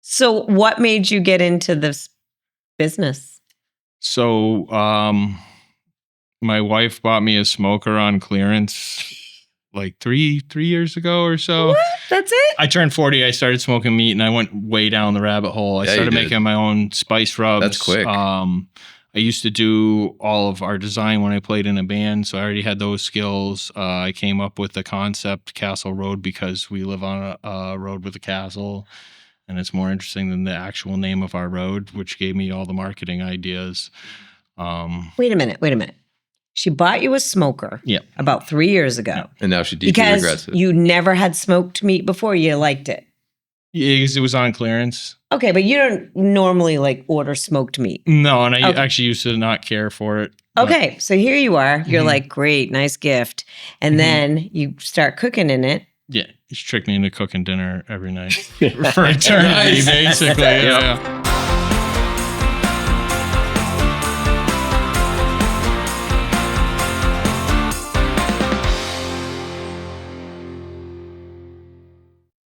So what made you get into this business? So, my wife bought me a smoker on clearance like three years ago or so. What? That's it? I turned 40. I started smoking meat, and I went way down the rabbit hole. I started making my own spice rubs. That's quick. I used to do all of our design when I played in a band, so I already had those skills. I came up with the concept Castle Road because we live on a road with a castle, and it's more interesting than the actual name of our road, which gave me all the marketing ideas. Wait a minute. She bought you a smoker about 3 years ago. And now she deeply regrets it. Because you never had smoked meat before. You liked it. Yeah, because it was on clearance. Okay, but you don't normally like order smoked meat. No, and I actually used to not care for it. Okay, so here you are. You're like, great, nice gift. And then you start cooking in it. Yeah, he's tricked me into cooking dinner every night for eternity, basically. Yeah.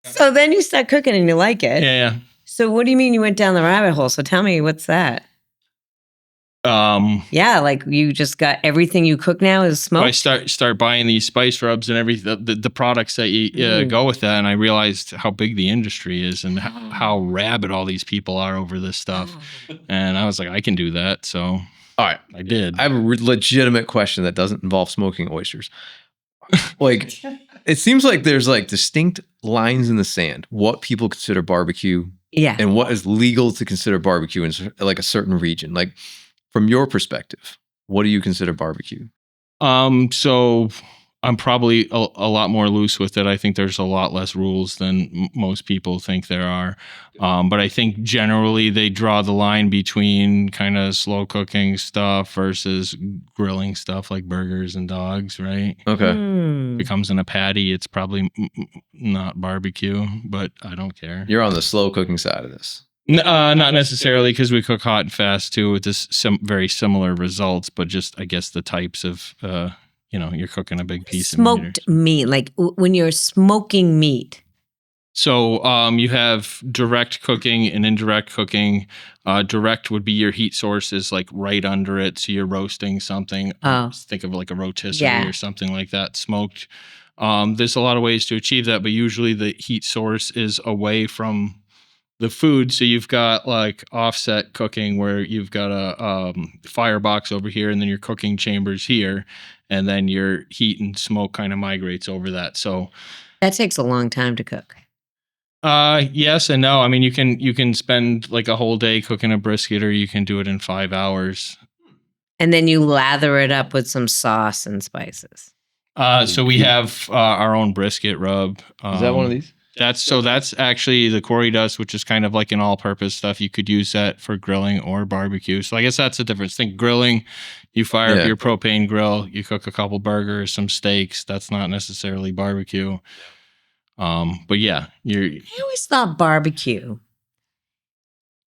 So then you start cooking and you like it. Yeah. So what do you mean you went down the rabbit hole? So tell me, what's that? Yeah, like you just got everything you cook now is smoked? I start buying these spice rubs and everything, the products that you go with that, and I realized how big the industry is and how rabid all these people are over this stuff. And I was like, I can do that. So all right, I did. I have a legitimate question that doesn't involve smoking oysters. Like, it seems like there's like distinct lines in the sand, what people consider barbecue and what is legal to consider barbecue in like a certain region. Like, from your perspective, what do you consider barbecue? So I'm probably a lot more loose with it. I think there's a lot less rules than most people think there are. But I think generally they draw the line between kind of slow cooking stuff versus grilling stuff like burgers and dogs, right? Okay. If it comes in a patty, it's probably not barbecue, but I don't care. You're on the slow cooking side of this. Not necessarily, because we cook hot and fast too with this very similar results, but just I guess the types of you're cooking a big piece of smoked meat, like when you're smoking meat. So you have direct cooking and indirect cooking. Direct would be your heat source is like right under it, so you're roasting something. Think of like a rotisserie or something like that. Smoked. There's a lot of ways to achieve that, but usually the heat source is away from the food. So you've got like offset cooking where you've got a firebox over here and then your cooking chambers here, and then your heat and smoke kind of migrates over that. So that takes a long time to cook. Yes and no. I mean, you can spend like a whole day cooking a brisket, or you can do it in 5 hours. And then you lather it up with some sauce and spices. So we have our own brisket rub. Is that one of these? That's actually the Corey dust, which is kind of like an all-purpose stuff. You could use that for grilling or barbecue. So I guess that's the difference. Think grilling, you fire up your propane grill, you cook a couple burgers, some steaks. That's not necessarily barbecue. But yeah, I always thought barbecue.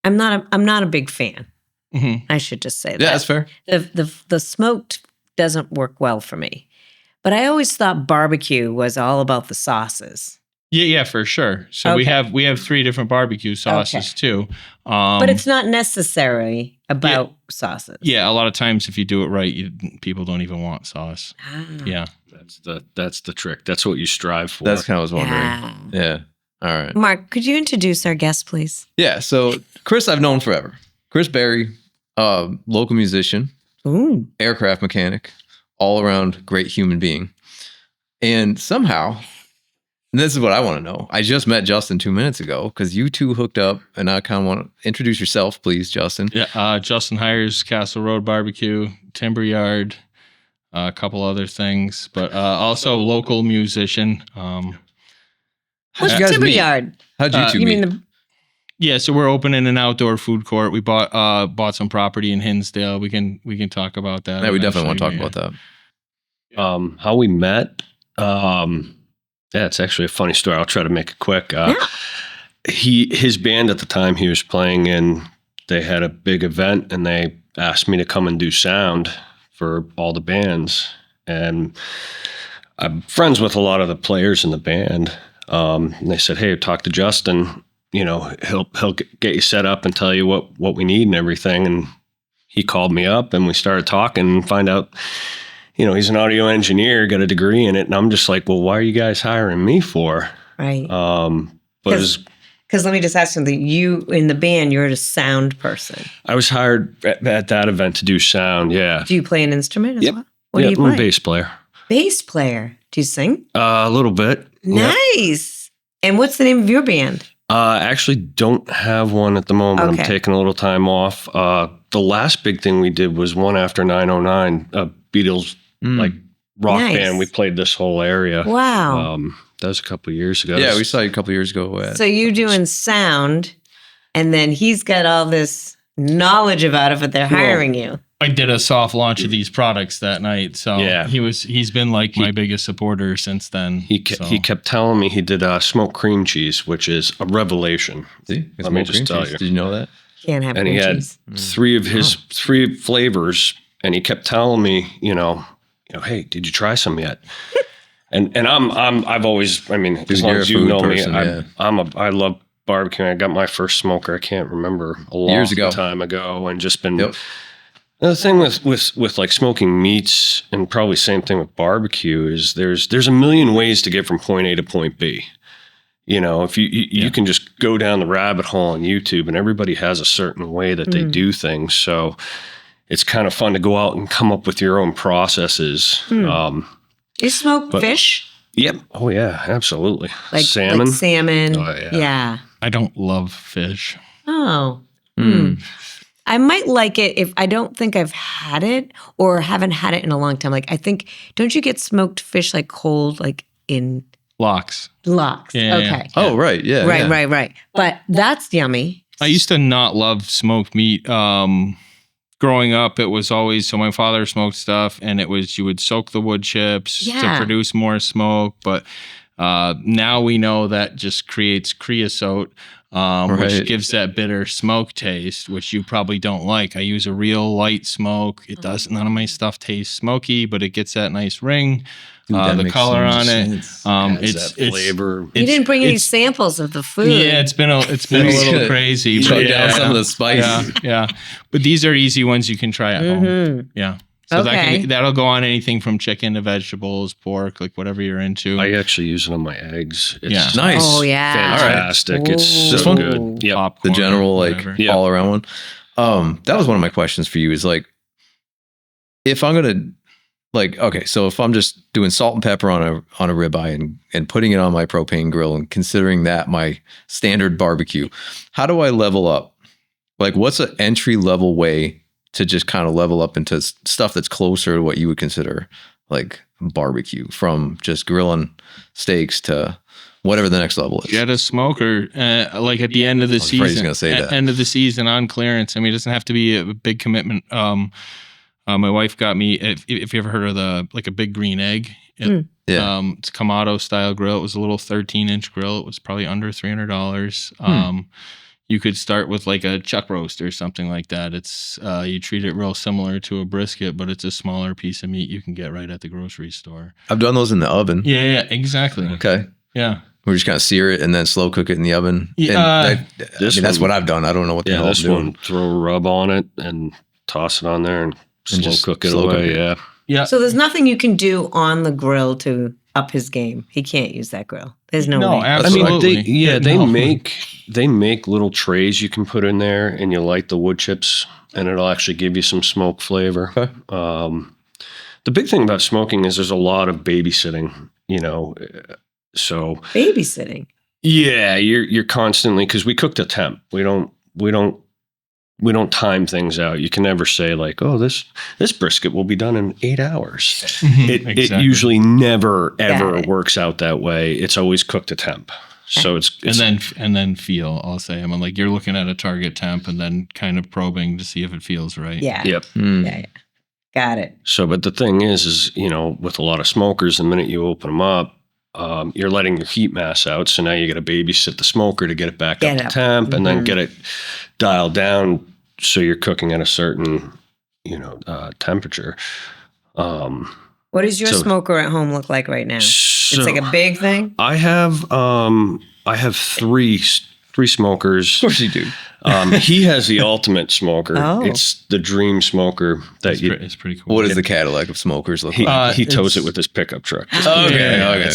I'm not a big fan. Mm-hmm. I should just say that. Yeah, that's fair. The smoked doesn't work well for me. But I always thought barbecue was all about the sauces. Yeah, for sure. So we have 3 different barbecue sauces too. But it's not necessarily about sauces. Yeah, a lot of times if you do it right, people don't even want sauce. Yeah. That's the trick. That's what you strive for. That's kind of what I was wondering. Yeah. All right. Mark, could you introduce our guest, please? Yeah. So Chris, I've known forever. Chris Berry, local musician, aircraft mechanic, all around great human being. And somehow, and this is what I want to know. I just met Justen 2 minutes ago because you two hooked up, and I kind of want to introduce yourself, please, Justen. Yeah. Justen hires Castle Road Barbecue, Timber Yard, a couple other things, but also local musician. What's Timber Yard? How'd you two meet? Yeah, so we're opening an outdoor food court. We bought some property in Hinsdale. We can talk about that. Yeah, we definitely want to talk about that. How we met? Yeah, it's actually a funny story. I'll try to make it quick. His band at the time he was playing in, they had a big event and they asked me to come and do sound for all the bands. And I'm friends with a lot of the players in the band. And they said, hey, talk to Justen. he'll get you set up and tell you what we need and everything. And he called me up and we started talking and find out, he's an audio engineer, got a degree in it. And I'm just like, well, why are you guys hiring me for? Right. Because let me just ask something. You, in the band, you're a sound person. I was hired at that event to do sound, yeah. Do you play an instrument as well? What do you play? I'm a bass player. Bass player. Do you sing? A little bit. Nice. Yep. And what's the name of your band? I actually don't have one at the moment. Okay. I'm taking a little time off. The last big thing we did was One After 909, Beatles rock band. We played this whole area. Wow. That was a couple of years ago. Yeah, we saw you a couple of years ago. So you're doing sound, and then he's got all this knowledge about it, but they're hiring you. I did a soft launch of these products that night, so he's been like my biggest supporter since then. He kept telling me he did smoked cream cheese, which is a revelation. See, let me just tell you. Did you know that? Can't have cream cheese. And he had three flavors, and he kept telling me, hey, did you try some yet? And I've always, as long as you know me, I love barbecue. I got my first smoker. I can't remember a long time ago, and just been. Yep. The thing with like smoking meats, and probably same thing with barbecue, is there's a million ways to get from point A to point B. If you can just go down the rabbit hole on YouTube, and everybody has a certain way that they do things. So it's kind of fun to go out and come up with your own processes. You smoke fish? Yep. Oh yeah, absolutely. Like salmon. Like salmon. Oh yeah. I don't love fish. Oh. I might like it if I don't think I've had it or haven't had it in a long time. Like, I think, don't you get smoked fish like cold, like in lox? Lox. Yeah, okay. Yeah. Oh, right. Yeah. Right. But that's yummy. I used to not love smoked meat. Growing up, it was always, so my father smoked stuff, and it was, you would soak the wood chips to produce more smoke. But now we know that just creates creosote, which gives that bitter smoke taste, which you probably don't like. I use a real light smoke. It does, none of my stuff tastes smoky, but it gets that nice ring. The color on it, it's flavor. You didn't bring any samples of the food. Yeah, it's been a little crazy. But down some of the spice. Yeah. But these are easy ones you can try at home. Yeah. So that'll go on anything from chicken to vegetables, pork, like whatever you're into. I actually use it on my eggs. It's nice. Oh yeah, fantastic. Right. It's so good. Yeah, the general all around one. That was one of my questions for you. Is like, if I'm gonna. So if I'm just doing salt and pepper on a ribeye and putting it on my propane grill and considering that my standard barbecue, how do I level up? Like, what's an entry level way to just kind of level up into stuff that's closer to what you would consider like barbecue, from just grilling steaks to whatever the next level is? Get a smoker, like at the end of the season. I was going to say that. End of the season on clearance. I mean, it doesn't have to be a big commitment. My wife got me, if you ever heard of a big green egg, it's a Kamado style grill. It was a little 13-inch grill. It was probably under $300. You could start with like a chuck roast or something like that. It's you treat it real similar to a brisket, but it's a smaller piece of meat you can get right at the grocery store. I've done those in the oven. Yeah, exactly. Okay. Yeah. We just kind of sear it and then slow cook it in the oven. Yeah. That's what I've done. I don't know what the hell I'm doing. Throw a rub on it and toss it on there and slow cook it away. Yeah. So there's nothing you can do on the grill to up his game. He can't use that grill. There's no way. Absolutely. They make little trays you can put in there, and you light the wood chips, and it'll actually give you some smoke flavor. Okay. The big thing about smoking is there's a lot of babysitting. So babysitting. Yeah, you're constantly, because we cook to temp. We don't time things out. You can never say like, oh, this brisket will be done in 8 hours. It usually never ever works out that way. It's always cooked to temp. So it's and then feel. I'll say, like, you're looking at a target temp and then kind of probing to see if it feels right. Yeah. Yep. Yeah. Got it. So, but the thing is with a lot of smokers, the minute you open them up, you're letting your heat mass out. So now you got to babysit the smoker to get it back up to temp, and then get it dialed down so you're cooking at a certain, temperature. What does your smoker at home look like right now? It's like a big thing? I have 3 3 smokers. Of course you do. He has the ultimate smoker. Oh. It's the dream smoker. It's pretty cool. What does the Cadillac of smokers look like? He tows it with his pickup truck. Okay.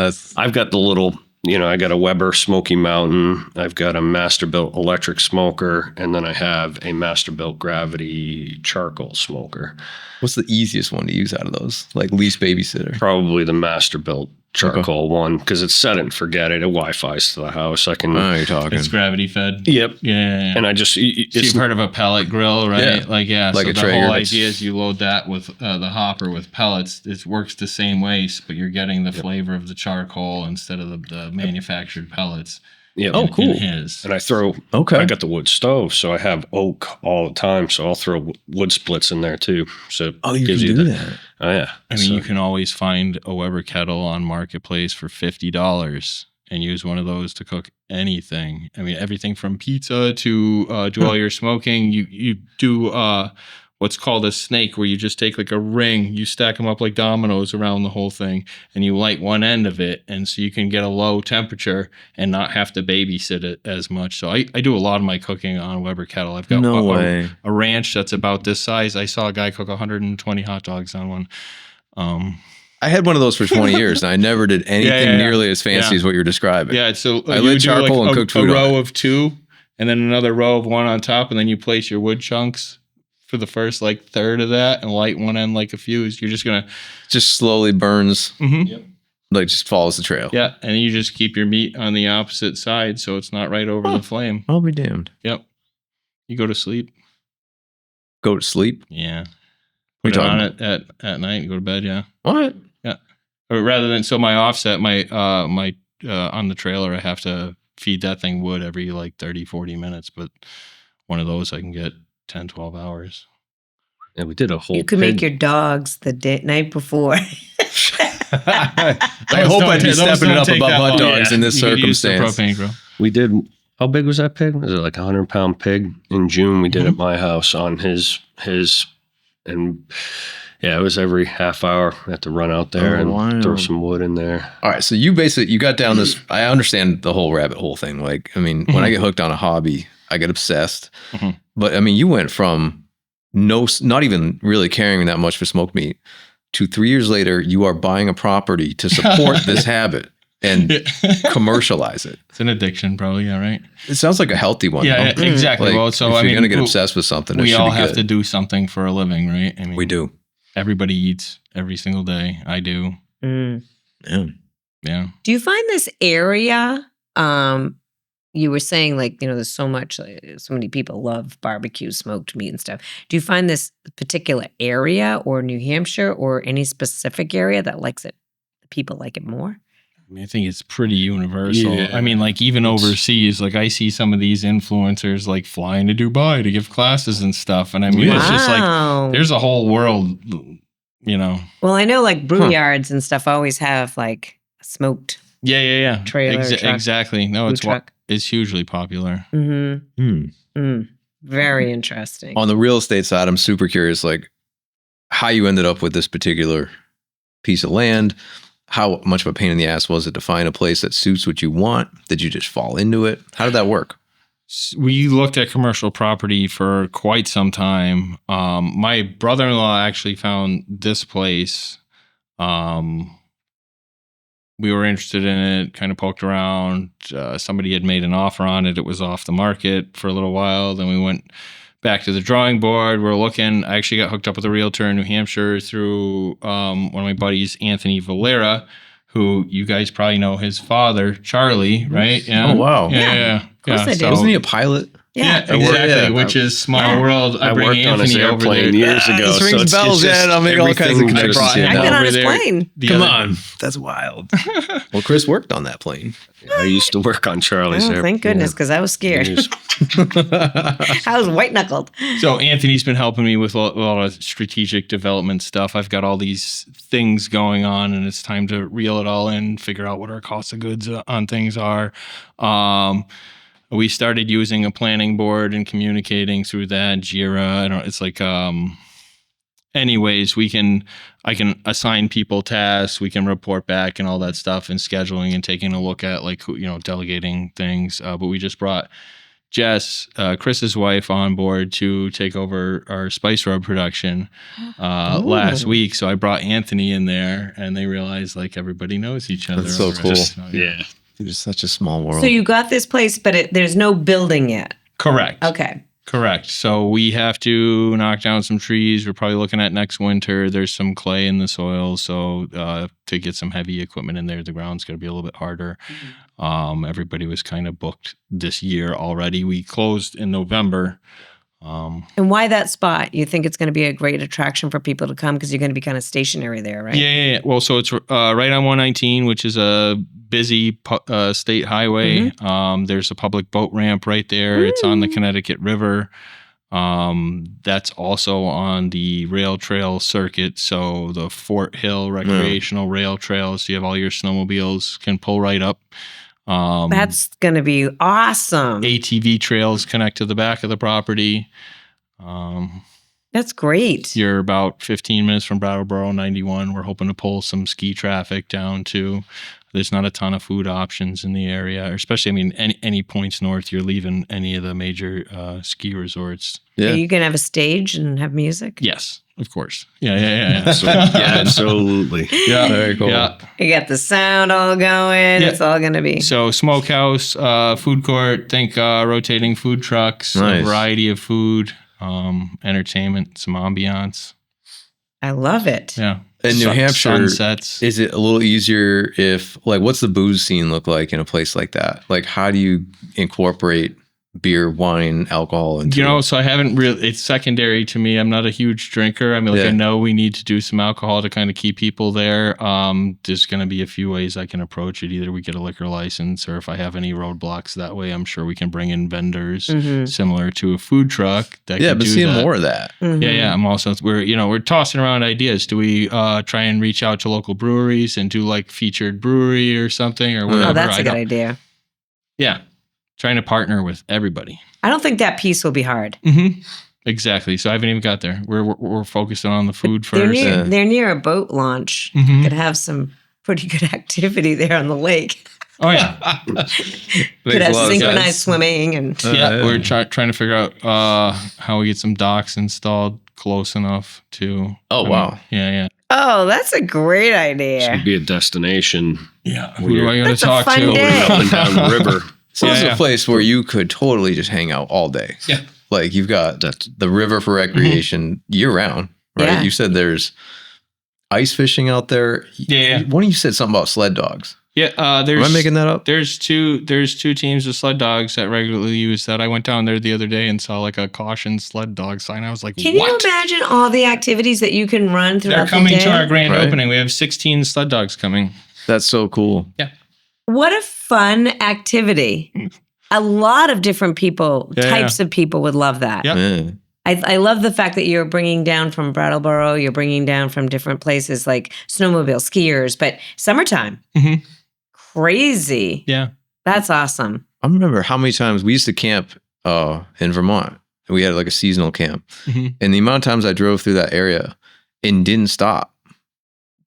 I've got the little, I got a Weber Smoky Mountain. I've got a Masterbuilt electric smoker, and then I have a Masterbuilt Gravity charcoal smoker. What's the easiest one to use out of those? Like least babysitter? Probably the Masterbuilt charcoal one, because it's set it and forget it. It Wi-Fi's to the house. I can. Oh, you're talking. It's gravity fed. Yep. Yeah. And I just. So you've heard of a pellet grill, right? Yeah. Like so a the Traeger. whole idea is you load that with the hopper with pellets. It works the same way, but you're getting the flavor of the charcoal instead of the manufactured pellets. Yeah. Oh, cool. And I throw. Okay. I got the wood stove, so I have oak all the time. So I'll throw wood splits in there too. So you can do that. Oh yeah. I mean, you can always find a Weber kettle on Marketplace for $50 and use one of those to cook anything. I mean, everything from pizza to do all your smoking. You do what's called a snake, where you just take like a ring, you stack them up like dominoes around the whole thing, and you light one end of it, and so you can get a low temperature and not have to babysit it as much. So I do a lot of my cooking on Weber kettle. I've got a ranch that's about this size. I saw a guy cook 120 hot dogs on one. I had one of those for 20 years, and I never did anything nearly as fancy as what you're describing. Yeah, so I lit charcoal and cooked food. A row of 2, and then another row of 1 on top, and then you place your wood chunks for the first third of that, and light one end like a fuse. You're just gonna slowly burns, Yep. like just follows the trail. Yeah, and you just keep your meat on the opposite side, so it's not right over the flame. I'll be damned. Yep. You go to sleep. Go to sleep? Yeah. We Put it on it at night and go to bed. Yeah. What? Yeah. Or rather than my offset, my on the trailer, I have to feed that thing wood every 30, 40 minutes, but one of those I can get 10, 12 hours. Yeah, we did a whole. You could make your dogs the night before. I hope I'd be stepping it up above hot dogs in this circumstance. Propane grill. We did. How big was that pig? Was it like a 100-pound pig? In June, we did at my house on his, and it was every half hour. I had to run out there and throw some wood in there. All right, so you got down this. I understand the whole rabbit hole thing. When I get hooked on a hobby, I get obsessed. Mm-hmm. But I mean, you went from not even really caring that much for smoked meat to 3 years later, you are buying a property to support this habit and commercialize it. It's an addiction, probably. Yeah, right. It sounds like a healthy one. Yeah, exactly. Well, so if you're going to get obsessed with something, we all have to do something for a living, right? I mean, we do. Everybody eats every single day. I do. Mm. Yeah. Do you find this area? You were saying there's so many people love barbecue, smoked meat and stuff. Do you find this particular area or New Hampshire or any specific area that likes it? People like it more? I mean, I think it's pretty universal. Yeah. I mean, even overseas, I see some of these influencers flying to Dubai to give classes and stuff. And I mean, it's just there's a whole world, Well, I know brew yards and stuff always have smoked trailer truck, exactly. No, truck. It's hugely popular. Mm-hmm. Very interesting. On the real estate side, I'm super curious, how you ended up with this particular piece of land. How much of a pain in the ass was it to find a place that suits what you want? Did you just fall into it? How did that work? We looked at commercial property for quite some time. My brother-in-law actually found this place. We were interested in it, kind of poked around. Somebody had made an offer on it. It was off the market for a little while. Then we went back to the drawing board. We're looking. I actually got hooked up with a realtor in New Hampshire through one of my buddies, Anthony Valera, who you guys probably know his father, Charlie, right? Yeah. Oh, wow. Yeah. Of course I do. Wasn't he a pilot? Yeah, exactly. Which is small world. I worked on his airplane years ago. This rings bells, I'll make all kinds of connections. I've been on his plane. Come on. That's wild. Well, Chris worked on that plane. I used to work on Charlie's airplane. Thank goodness, because I was scared. I was white-knuckled. So Anthony's been helping me with a lot of strategic development stuff. I've got all these things going on, and it's time to reel it all in, figure out what our cost of goods on things are. We started using a planning board and communicating through that, Jira. It's anyways, I can assign people tasks, we can report back and all that stuff, and scheduling and taking a look at like, delegating things. But we just brought Jess, Chris's wife, on board to take over our spice rub production last week. So I brought Anthony in there, and they realized like everybody knows each other. That's so cool. Yeah. It's such a small world. So you got this place, but there's no building yet. Correct. Okay. Correct. So we have to knock down some trees. We're probably looking at next winter. There's some clay in the soil. So to get some heavy equipment in there, the ground's going to be a little bit harder. Everybody was kind of booked this year already. We closed in November. And why that spot? You think it's going to be a great attraction for people to come because you're going to be kind of stationary there, right? Yeah. Well, so it's right on 119, which is a busy state highway. There's a public boat ramp right there. It's on the Connecticut River. That's also on the rail trail circuit. So the Fort Hill recreational rail trail. So you have all your snowmobiles can pull right up. That's going to be awesome. ATV trails connect to the back of the property. That's great. You're about 15 minutes from Brattleboro 91. We're hoping to pull some ski traffic down too. There's not a ton of food options in the area, especially, any points north, you're leaving any of the major ski resorts. Yeah. Are you going to have a stage and have music? Yes, of course. Yeah. So, absolutely. Yeah. Very cool. Yeah. You got the sound all going. Yeah. It's all going to be. So smokehouse, food court, think rotating food trucks, a variety of food, entertainment, some ambiance. I love it. Yeah. In New Hampshire, sunsets. Is it a little easier if, like, what's the booze scene look like in a place like that? Like, how do you incorporate beer, wine, alcohol into it? So I haven't really, it's secondary to me. I'm not a huge drinker. I know we need to do some alcohol to kind of keep people there. There's going to be a few ways I can approach it. Either we get a liquor license, or if I have any roadblocks that way, I'm sure we can bring in vendors similar to a food truck. That but seeing more of that. Yeah. I'm also, we're tossing around ideas. Do we try and reach out to local breweries and do like featured brewery or something or whatever? Oh, that's a good idea. Yeah. Trying to partner with everybody. I don't think that piece will be hard. Exactly. So I haven't even got there. We're focusing on the food first. They're near a boat launch. Could have some pretty good activity there on the lake. Oh yeah. Could have synchronized swimming and. We're trying to figure out how we get some docks installed close enough to. Oh wow. Yeah. Oh, that's a great idea. It should be a destination. Yeah. Who do I going to talk to? Up and down the river. So it's a place where you could totally just hang out all day. Yeah. Like you've got the river for recreation year round, right? Yeah. You said there's ice fishing out there. Yeah. One of you said something about sled dogs. Yeah. Am I making that up? There's two teams of sled dogs that regularly use that. I went down there the other day and saw like a caution sled dog sign. I was like, Can you imagine all the activities that you can run throughout the day? They're coming to our grand opening. We have 16 sled dogs coming. That's so cool. Yeah. What a fun activity. A lot of different people, types of people would love that. Yeah. I love the fact that you're bringing down from Brattleboro, you're bringing down from different places like snowmobile, skiers, but summertime. Crazy. Yeah. That's awesome. I remember how many times we used to camp in Vermont. We had like a seasonal camp. And the amount of times I drove through that area and didn't stop.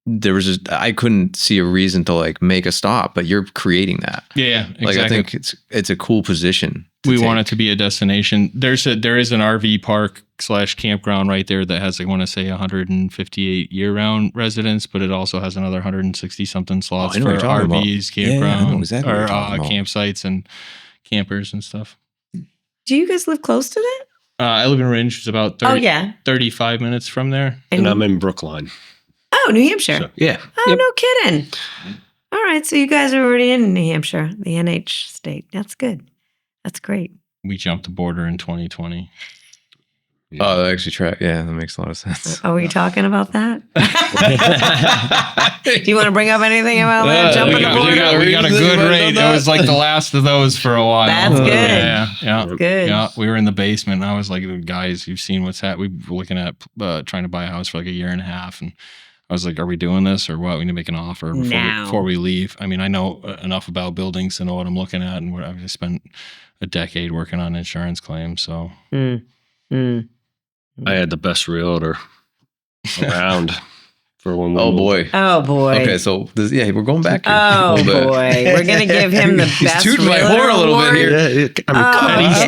There was I couldn't see a reason to like make a stop, but you're creating that. Yeah, exactly. Like I think it's a cool position. We want it to be a destination. There is an RV park / campground right there that has, I want to say, 158 year-round residents, but it also has another 160 something slots for RVs, campgrounds, or campsites and campers and stuff. Do you guys live close to that? I live in Ringe, which is about 35 minutes from there, and I'm in Brookline. Oh, New Hampshire. So, yeah. Oh, no kidding. All right. So you guys are already in New Hampshire, the NH state. That's good. That's great. We jumped the border in 2020. Yeah. Oh, that actually that makes a lot of sense. Are we talking about that? Do you want to bring up anything about that? Jumping the border? We got a good rate. It was like the last of those for a while. That's good. Yeah. Good. Yeah, we were in the basement, and I was like, guys, you've seen what's happening. We were looking at trying to buy a house for like a year and a half, and I was like, are we doing this or what? We need to make an offer before we leave. I mean, I know enough about buildings to know what I'm looking at, and I spent a decade working on insurance claims. So I had the best realtor around for when we Oh moved. boy. Oh boy. Okay, so we're going back here. Oh boy. We're gonna give him the He's best tooting my realtor horn a little bit award. here.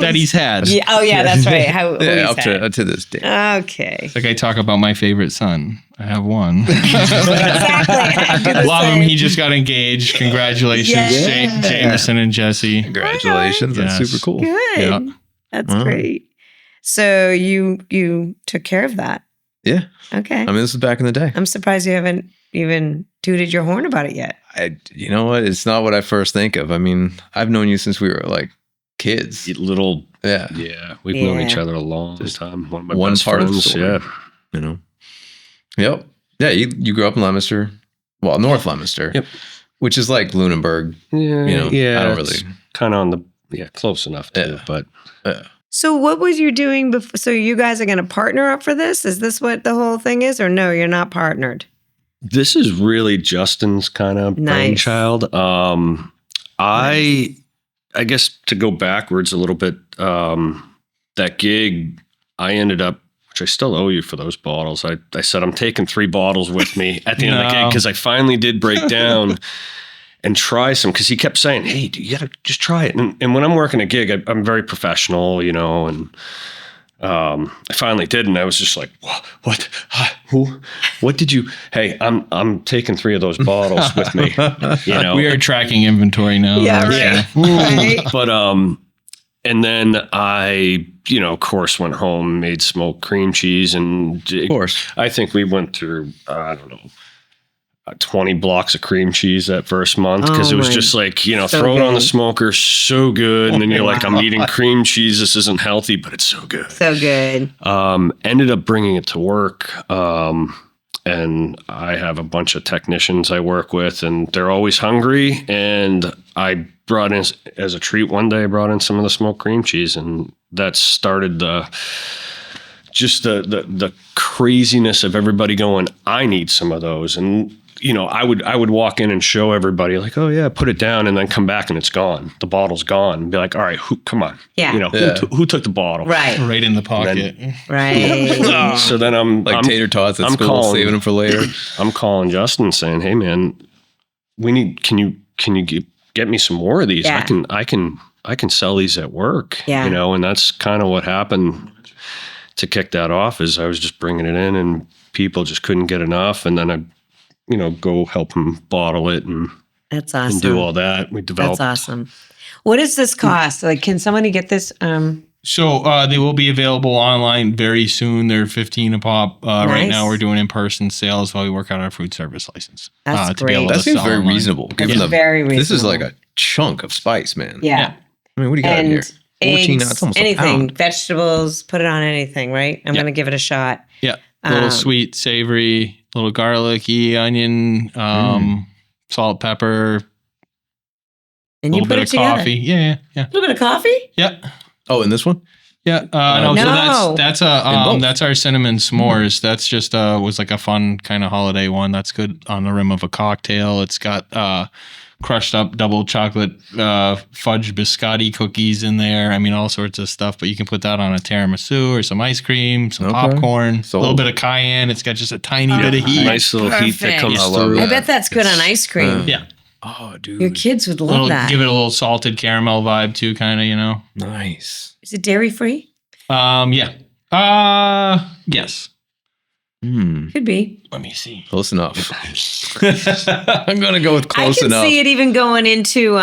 That he's had. Yeah, oh yeah, that's right. How Yeah, always up had. to this day. Okay. It's like I talk about my favorite son. I have one. Exactly. I do the Love him. same. He just got engaged. Congratulations, Yeah. Jameson and Jesse. Congratulations. That's Yes. super cool. Good. Yeah. That's Wow. great. So you took care of that. Yeah. Okay. I mean, this is back in the day. I'm surprised you haven't even tooted your horn about it yet. You know what? It's not what I first think of. I mean, I've known you since we were like kids. Little, Yeah. we've known Yeah. each other a long Just time. One of my one best part of the friends. story. Yeah. You know? Yep. Yeah. You grew up in Leominster. Well, North Leominster. Yep. Which is like Lunenburg. Yeah. You know, I don't really. Kind of on the, close enough too, Yeah. but. So what was you doing before? So you guys are going to partner up for this? Is this what the whole thing is? Or no, you're not partnered? This is really Justin's kind of Nice. brainchild. I guess to go backwards a little bit, that gig, I ended up, which I still owe you for those bottles. I said, I'm taking 3 bottles with me at the end of the gig because I finally did break down and try some, because he kept saying, hey, you got to just try it. And when I'm working a gig, I'm very professional, and I finally did, and I was just like, what? What did you? Hey, I'm taking 3 of those bottles with me. We are tracking inventory now. Yeah, Yeah. Right. But and then I, of course, went home, made smoked cream cheese, and Of course. I think we went through, I don't know, 20 blocks of cream cheese that first month, because Oh it was my- just like, so throw it on the good. smoker, so good. And then you're like, I'm eating cream cheese. This isn't healthy, but it's so good. So good. Ended up bringing it to work. And I have a bunch of technicians I work with, and they're always hungry. And I brought in, as a treat one day, I brought in some of the smoked cream cheese, and that started the craziness of everybody going, I need some of those. And I would walk in and show everybody like, oh yeah, put it down, and then come back and it's gone. The bottle's gone. And be like, all right, come on. Yeah. Who took the bottle? Right. Right in the pocket. Right. So then I'm Tater tots at I'm school, calling- saving them for later. I'm calling Justin saying, hey man, can you get me some more of these? Yeah. I can sell these at work. Yeah. And that's kind of what happened to kick that off, is I was just bringing it in and people just couldn't get enough. And then I, go help them bottle it and That's awesome. do all that. We developed. That's awesome. What does this cost? Like, can somebody get this? So they will be available online very soon. They're $15 a pop. Right Nice. now, we're doing in-person sales while we work out our food service license. That's to be able great. to That seems sell very online. reasonable. Given That's very This is like reasonable. a chunk of spice, man. Yeah. I mean, what do you got in And here? 14 eggs, it's almost a anything, pound. vegetables, put it on anything, right? I'm Yeah. going to give it a shot. Yeah, a little Um, sweet, savory, little garlicky, onion, salt, pepper, a And you little put bit it of together. coffee. Yeah. A little bit of coffee? Yeah. Oh, in this one? Yeah, no, No. so that's both. that's our cinnamon s'mores. That's just was like a fun kind of holiday one. That's good on the rim of a cocktail. It's got crushed up double chocolate fudge biscotti cookies in there. I mean, all sorts of stuff. But you can put that on a tiramisu or some ice cream, some Okay. popcorn, a Sold. little bit of cayenne. It's got just a tiny bit of heat. Nice little heat that Perfect. comes I love through. I that. bet that's good on ice cream. Yeah, Oh, dude. Your kids would love little, that. give it a little salted caramel vibe too, kind of. Nice. Is it dairy free? Yeah. Yes. Could be. Let me see. Close enough. I'm going to go with close I can enough. see it even going into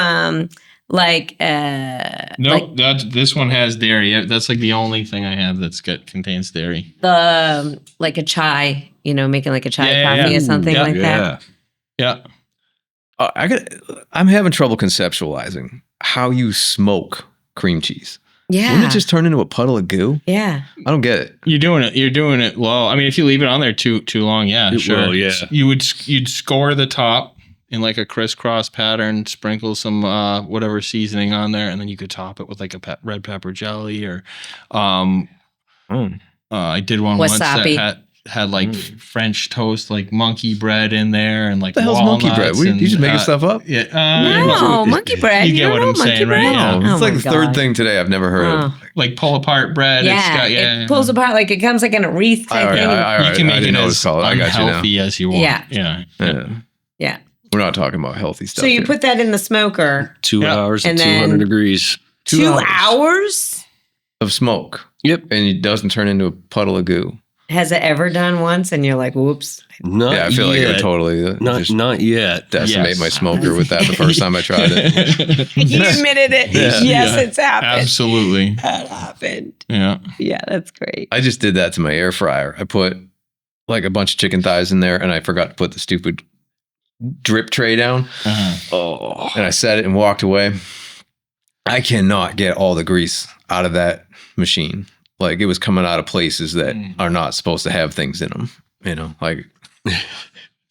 Nope, this one has dairy. That's like the only thing I have contains dairy. the like a chai, making like a chai Yeah, coffee yeah. or something Yeah. like that. Yeah. I'm having trouble conceptualizing how you smoke cream cheese. Yeah. Wouldn't it just turn into a puddle of goo? Yeah. I don't get it. You're doing it low. I mean, if you leave it on there too long, yeah, It sure. will, yeah. You'd score the top in like a crisscross pattern, sprinkle some whatever seasoning on there, and then you could top it with like a red pepper jelly or I did one once that Wasabi. had had like French toast, like monkey bread in there, and like what the hell's monkey bread? You just making stuff up? Yeah, no, monkey bread. You get what I'm saying, right? Yeah. Yeah. It's like the third thing today I've never heard of. Like pull apart bread. Yeah, it pulls apart like it comes like in a wreath type thing. You can make it as unhealthy as you want. Yeah. We're not talking about healthy stuff. So you put that in the smoker. 2 hours at 200 degrees. 2 hours of smoke. Yep. And it doesn't turn into a puddle of goo. Has it ever done once and you're like, whoops? Not I feel like it would totally not yet. Decimate my smoker with that the first time I tried it. You admitted it. Yes, it's happened. Absolutely. That happened. Yeah. Yeah, that's great. I just did that to my air fryer. I put like a bunch of chicken thighs in there and I forgot to put the stupid drip tray down. And I set it and walked away. I cannot get all the grease out of that machine. Like it was coming out of places that are not supposed to have things in them, you know, like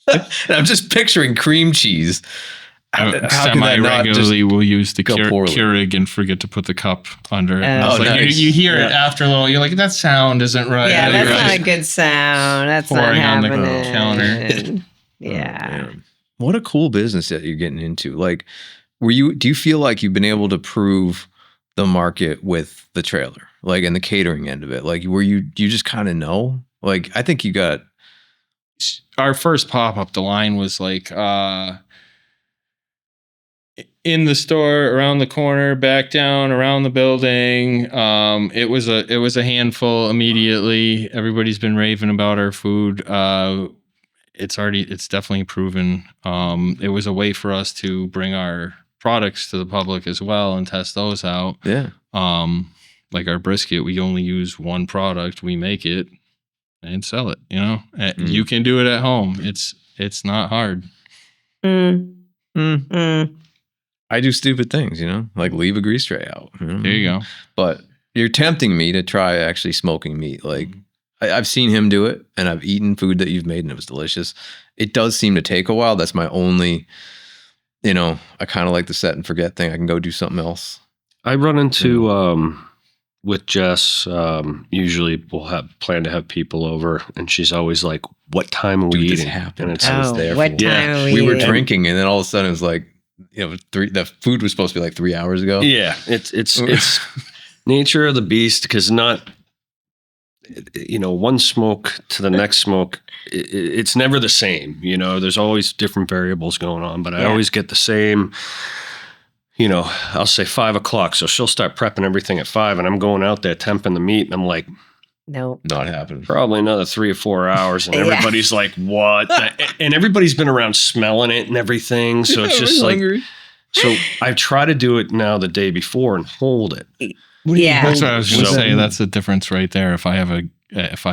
I'm just picturing cream cheese. Semi-regularly we'll use the Keurig and forget to put the cup under it. Nice. You hear it after a little, you're like, that sound isn't right. Yeah, that's not a good sound. That's not happening. On the counter. Yeah. What a cool business that you're getting into. Like, do you feel like you've been able to prove the market with the trailer, like in the catering end of it? Like, you just kind of know? Like, I think you got our first pop-up. The line was like in the store, around the corner, back down, around the building. It was a handful immediately. Everybody's been raving about our food. It's definitely proven. It was a way for us to bring our products to the public as well and test those out. Yeah. Like our brisket, we only use one product. We make it and sell it, you know. You can do it at home. It's not hard. I do stupid things, you know, like leave a grease tray out. You know? There you go. But you're tempting me to try actually smoking meat. Like I've seen him do it and I've eaten food that you've made and it was delicious. It does seem to take a while. That's my only, you know, I kind of like the set and forget thing. I can go do something else. I run into, with Jess, usually we'll plan to have people over and she's always like, what time are we eating? And it's there. What time are we were drinking and then all of a sudden it was like, you know, the food was supposed to be like 3 hours ago. Yeah. It's nature of the beast because one smoke to the next smoke, it's never the same. You know, there's always different variables going on, but I always get the same, you know, I'll say 5 o'clock. So she'll start prepping everything at 5 and I'm going out there temping the meat and I'm like, no, not happening. Probably another 3 or 4 hours. And everybody's like, what? And everybody's been around smelling it and everything. So it's just like, so I try to do it now the day before and hold it. That's what I was going to say. That's the difference right there. If I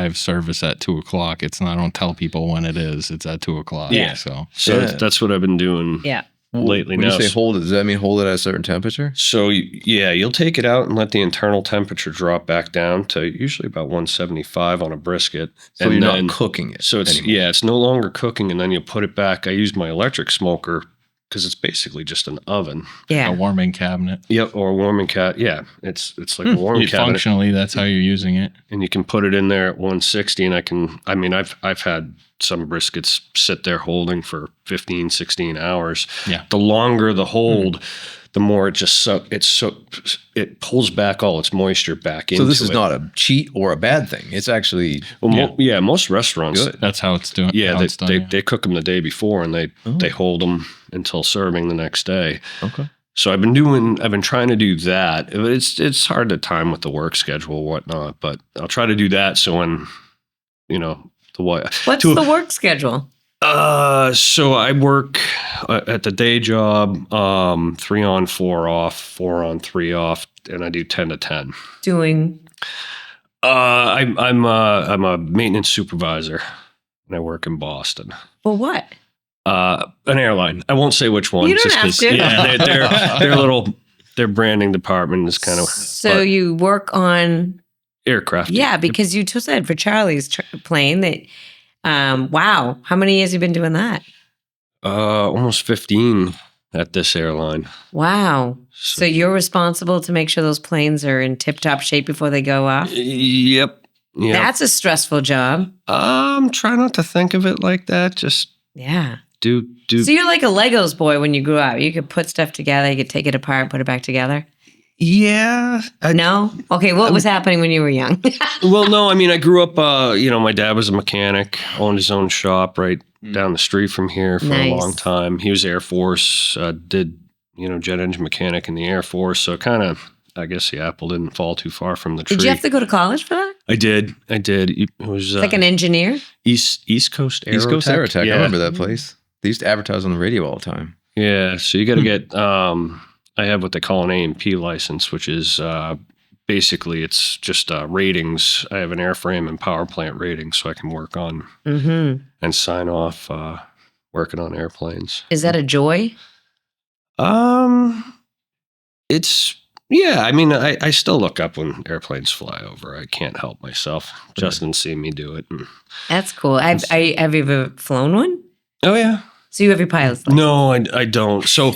have service at 2 o'clock, I don't tell people when it is. It's at 2 o'clock. Yeah. So that's what I've been doing. Yeah. Lately when now. You say hold it, does that mean hold it at a certain temperature? So you'll take it out and let the internal temperature drop back down to usually about 175 on a brisket. So you're not cooking it. So it's no longer cooking, and then you put it back. I use my electric smoker because it's basically just an oven. Yeah. A warming cabinet. Yep, or a warming cabinet. Yeah, it's like a warming cabinet. Functionally, that's how you're using it. And you can put it in there at 160, and I've had some briskets sit there holding for 15, 16 hours. Yeah. The longer the hold, the more it pulls back all its moisture back into it. So this is not a cheat or a bad thing. It's actually most restaurants. Good. That's how it's doing. Yeah, they cook them the day before and they hold them until serving the next day. Okay. So I've been trying to do that. It's hard to time with the work schedule and whatnot, but I'll try to do that so when what's the work schedule? So I work at the day job, 3 on, 4 off, 4 on, 3 off, and I do 10 to 10. Doing? I'm a maintenance supervisor, and I work in Boston. For what? An airline. I won't say which one. You don't have to. Yeah, their branding department is kind of. So you work on aircraft. Yeah, because you just said for Charlie's plane that. Wow. How many years have you been doing that? Almost 15 at this airline. Wow. So you're responsible to make sure those planes are in tip-top shape before they go off? Yep. Yeah. That's a stressful job. Try not to think of it like that. Just do. So you're like a Legos boy when you grew up. You could put stuff together, you could take it apart, put it back together. Yeah. No? Okay, what was happening when you were young? Well, no, I mean, I grew up, my dad was a mechanic, owned his own shop right down the street from here for a long time. He was Air Force, did, jet engine mechanic in the Air Force. So kind of, I guess the apple didn't fall too far from the tree. Did you have to go to college for that? I did. It was like an engineer? East Coast Aerotech. East Coast Aerotech. Yeah. I remember that place. They used to advertise on the radio all the time. Yeah. So you got to get, I have what they call an A&P license, which is basically it's just ratings. I have an airframe and power plant rating, so I can work on and sign off working on airplanes. Is that a joy? It's I mean, I still look up when airplanes fly over. I can't help myself. Justin see me do it. That's cool. Have you ever flown one? Oh yeah. So you have your pilot's license? No, I don't. So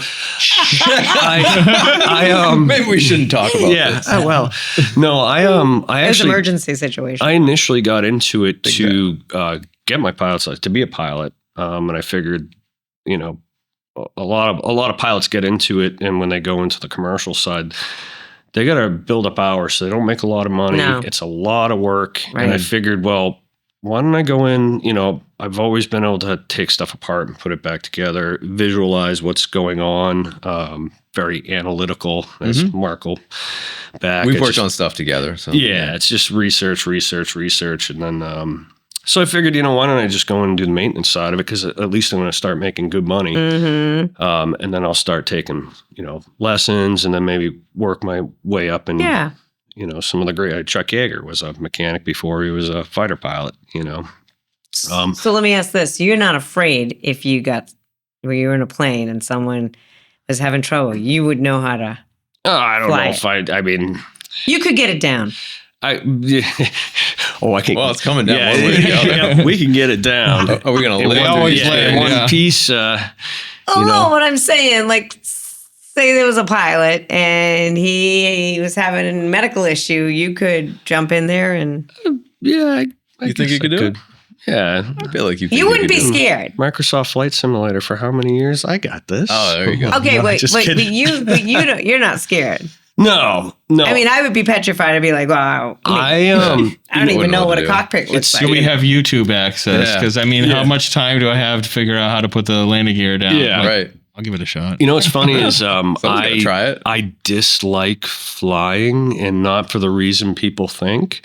maybe we shouldn't talk about this. Oh well. No, I It's actually emergency situation. I initially got into it to get my pilot's license, to be a pilot. And I figured, a lot of pilots get into it, and when they go into the commercial side, they got to build up hours, so they don't make a lot of money. No. It's a lot of work, Right. and I figured, well, why don't I go in? I've always been able to take stuff apart and put it back together, visualize what's going on. Very analytical, as Mark will back. We've worked on stuff together. So it's just research, and then. So I figured, why don't I just go in and do the maintenance side of it? Because at least I'm going to start making good money. And then I'll start taking, lessons, and then maybe work my way up. And, some of the great, Chuck Yeager was a mechanic before he was a fighter pilot, So let me ask this. You're not afraid if where you're in a plane and someone is having trouble, you would know how to I don't know if I mean. You could get it down. I can. Well, it's coming down one way or the other. We can get it down. Are we going to We always play in one piece? No, what I'm saying, like, say there was a pilot and he was having a medical issue, you could jump in there and. You think you could do it? Yeah, I feel like you wouldn't be scared. Microsoft Flight Simulator for how many years? I got this. Oh, there you go. Okay, wait, you're not scared. No. I mean, I would be petrified. I'd be like, wow. I don't even know what a cockpit looks like. Do we have YouTube access? Because how much time do I have to figure out how to put the landing gear down? Yeah, right. I'll give it a shot. What's funny is try it. I dislike flying, and not for the reason people think.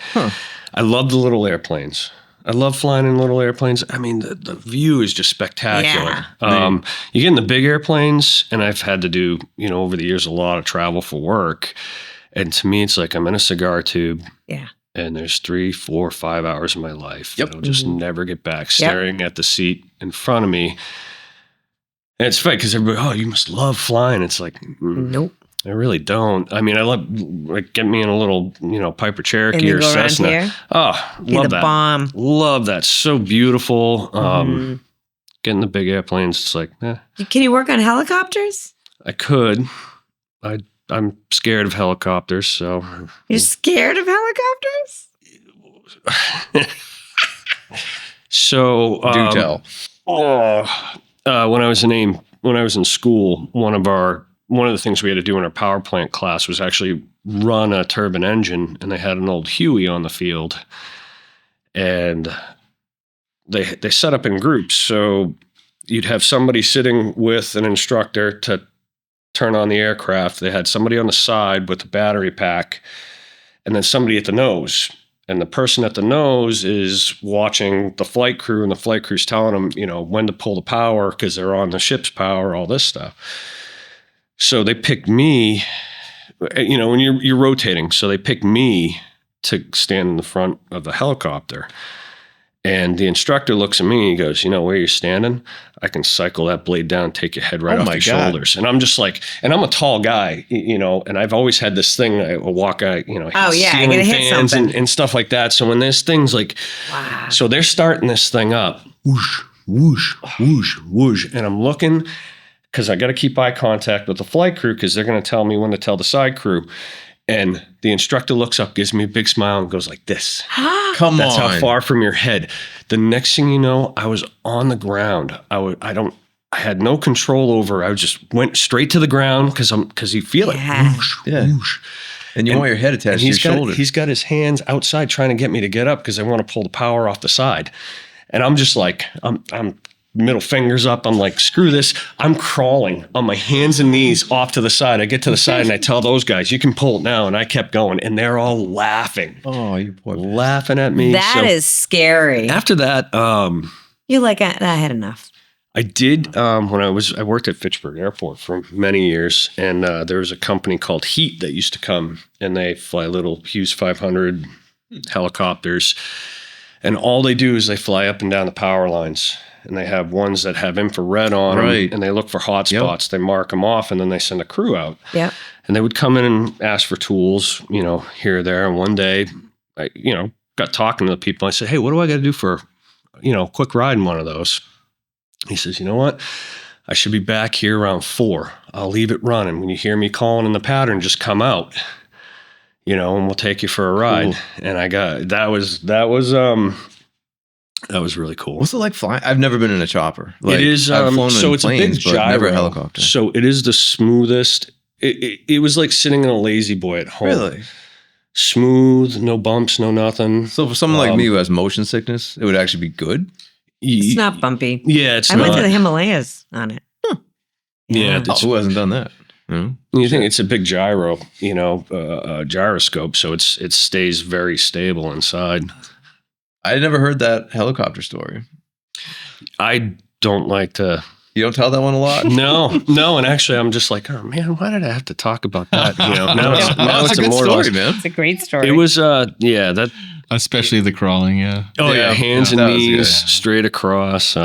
I love the little airplanes. I love flying in little airplanes. I mean, the view is just spectacular. Yeah. You get in the big airplanes, and I've had to do, over the years, a lot of travel for work. And to me, it's like I'm in a cigar tube. Yeah. And there's 3, 4, 5 hours of my life Yep. that'll just never get back, staring at the seat in front of me. And it's funny because everybody, you must love flying. It's like, nope. I really don't. I mean, I love, get me in a little, Piper Cherokee or Cessna. Here? Oh, love that. Bomb. Love that. So beautiful. Getting the big airplanes, it's like, Can you work on helicopters? I could. I'm scared of helicopters, so. You're scared of helicopters? So. Do tell. When I was in school, one of the things we had to do in our power plant class was actually run a turbine engine, and they had an old Huey on the field, and they set up in groups. So you'd have somebody sitting with an instructor to turn on the aircraft. They had somebody on the side with the battery pack, and then somebody at the nose. And the person at the nose is watching the flight crew, and the flight crew's telling them, when to pull the power because they're on the ship's power, all this stuff. So they picked me, when you're rotating. So they picked me to stand in the front of the helicopter. And the instructor looks at me and he goes, where you're standing? I can cycle that blade down, take your head right off your shoulders. And I'm just like, and I'm a tall guy, and I've always had this thing, I walk out, I'm gonna hit fans something. and stuff like that. So when there's things like, wow. So they're starting this thing up, whoosh, whoosh, whoosh, whoosh. And I'm looking, because I got to keep eye contact with the flight crew because they're going to tell me when to tell the side crew. And the instructor looks up, gives me a big smile, and goes like this. Come That's on. how far from your head. The next thing you know, I was on the ground. I had no control over. I just went straight to the ground because you feel it. Whoosh, whoosh. And you want your head attached to your shoulder. He's got his hands outside trying to get me to get up because I want to pull the power off the side. And I'm just like, I'm middle fingers up. I'm like, screw this. I'm crawling on my hands and knees off to the side. I get to the side and I tell those guys, you can pull it now. And I kept going and they're all laughing. Oh, you poor man. Laughing at me. That is scary. After that, You're like, I had enough. I did when I worked at Fitchburg Airport for many years, and there was a company called Heat that used to come, and they fly little Hughes 500 helicopters, and all they do is they fly up and down the power lines, and they have ones that have infrared on them, and they look for hot spots. They mark them off, and then they send a crew out. Yeah, and they would come in and ask for tools, here or there. And one day, I got talking to the people. I said, "Hey, what do I got to do for, a quick ride in one of those?" He says, "You know what? I should be back here around 4. I'll leave it running. When you hear me calling in the pattern, just come out, and we'll take you for a ride." Cool. And I got, that was really cool. What's it like flying? I've never been in a chopper. It is, I've flown so in it's planes, a big gyro. Never a helicopter. So it is the smoothest. It was like sitting in a lazy boy at home. Really? Smooth, no bumps, no nothing. So for someone like me who has motion sickness, it would actually be good. It's not bumpy. Yeah, it's I went to the Himalayas on it. Huh. Yeah. Who hasn't done that? You think it's a big gyro, gyroscope, so it stays very stable inside. I never heard that helicopter story. I don't like to. You don't tell that one a lot? No. And actually, I'm just like, oh man, why did I have to talk about that? Now it's a good story, man. It's a great story. It was, that. Especially the crawling, yeah. Oh yeah, hands and knees straight across.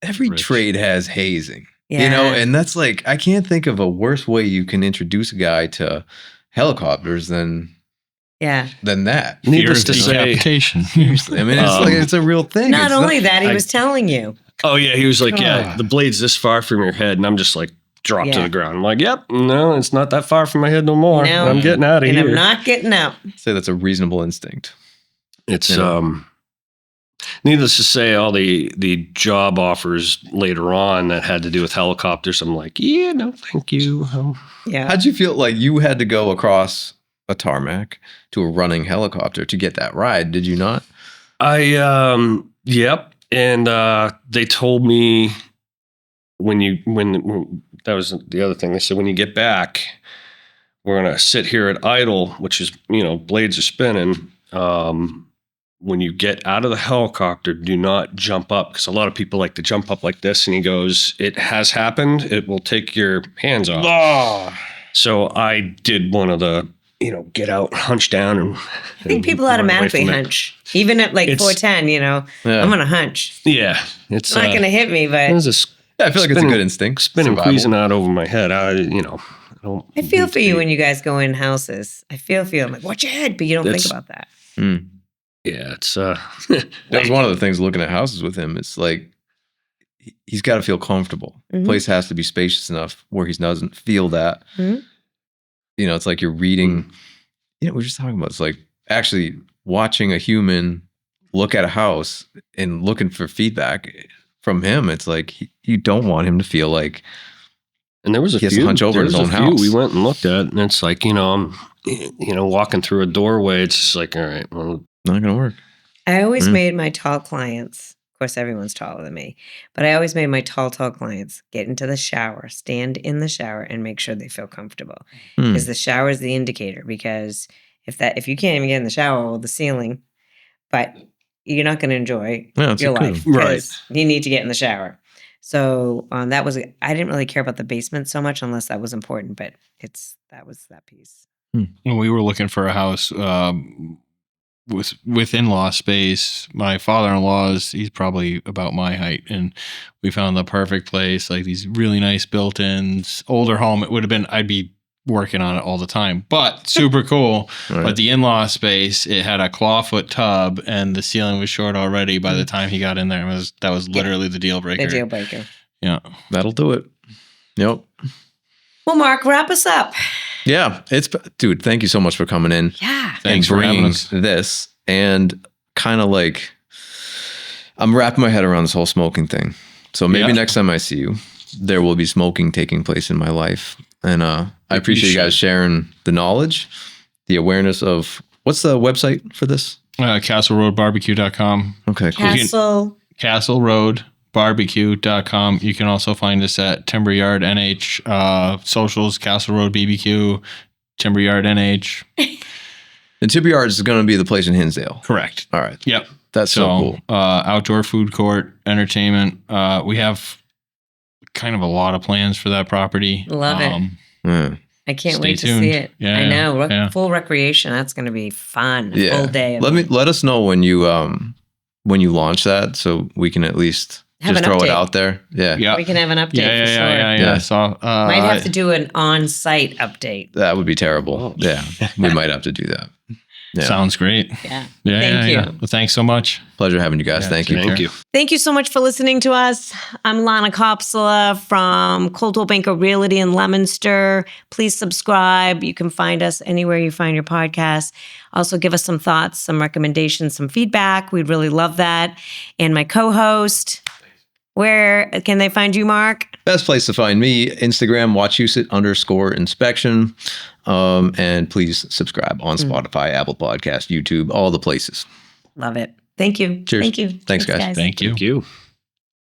Every trade has hazing, and that's like, I can't think of a worse way you can introduce a guy to helicopters than that. Needless to say, decapitation. Seriously, I mean, it's a real thing. Not only that, he was telling you. Oh yeah, he was like, the blade's this far from your head, and I'm just like, drop to the ground. I'm like, yep, no, it's not that far from my head no more. No, I'm getting out of here. I'm not getting out. Say that's a reasonable instinct. It's needless to say, all the job offers later on that had to do with helicopters, I'm like, yeah, no, thank you. How'd you feel like you had to go across a tarmac to a running helicopter to get that ride? Did you not? Yep. And they told me when that was the other thing. They said, when you get back, we're going to sit here at idle, which is, blades are spinning. When you get out of the helicopter, do not jump up, because a lot of people like to jump up like this. And he goes, it has happened. It will take your hands off. Oh. So I did one of the, get out, hunch down. And I think people automatically hunch. Even at like 410, I'm going to hunch. Yeah. It's not going to hit me, but. I feel like it's a good instinct. Spinning, queasing out over my head. I feel for you when you guys go in houses. I feel for you. I'm like, watch your head, but you don't think about that. Yeah, it's that was one of the things looking at houses with him. It's like he's got to feel comfortable. The place has to be spacious enough where he doesn't feel that. It's like you're reading. We're just talking about, it's like actually watching a human look at a house and looking for feedback from him. It's like you don't want him to feel like. And there was a few. Hunch over his own house. We went and looked at, and it's like, I'm, walking through a doorway. It's just like, all right, well. Not going to work. I always made my tall clients, of course, everyone's taller than me, but I always made my tall clients get into the shower, stand in the shower, and make sure they feel comfortable. Because the shower is the indicator. Because if you can't even get in the shower with the ceiling, but you're not going to enjoy your life. Right. You need to get in the shower. So I didn't really care about the basement so much unless that was important, but that was that piece. We were looking for a house with in-law space. My father-in-law he's probably about my height, and we found the perfect place, like these really nice built-ins, older home. It would have been, I'd be working on it all the time, but super cool. Right. But the in-law space, it had a clawfoot tub and the ceiling was short already by the time he got in there. That was literally the deal breaker. The deal breaker. Yeah. That'll do it. Yep. Well, Mark, wrap us up. Yeah, dude, thank you so much for coming in. Yeah. Thanks for having us. This and kind of like, I'm wrapping my head around this whole smoking thing. So maybe next time I see you, there will be smoking taking place in my life. And I appreciate you guys sharing the knowledge, the awareness of, what's the website for this? CastleRoadBarbecue.com. Okay, cool. CastleRoadBarbecue.com. You can also find us at Timber Yard NH, socials, Castle Road BBQ, Timber Yard NH. And Timber Yard is going to be the place in Hinsdale. Correct. All right. Yep. That's so cool. Outdoor food court, entertainment. We have kind of a lot of plans for that property. Love it. I can't wait to see it. Yeah, I know. Full recreation. That's going to be fun. A full day. Let us know when you launch that, so we can at least just throw it out there. Yeah. We can have an update for sure. Yeah. So might have to do an on-site update. That would be terrible. Yeah, we might have to do that. Yeah. Sounds great. Yeah. Thank you. Well, thanks so much. Pleasure having you guys. Thank you. Thank you so much for listening to us. I'm Lana Kopsala from Coldwell Banker Realty in Leominster. Please subscribe. You can find us anywhere you find your podcasts. Also give us some thoughts, some recommendations, some feedback. We'd really love that. And my co-host, where can they find you, Mark? Best place to find me, Instagram, Wachusett_inspection. And please subscribe on Spotify, Apple Podcasts, YouTube, all the places. Love it. Thank you. Cheers. Thank you. Thanks, guys. Thank you. Thank you.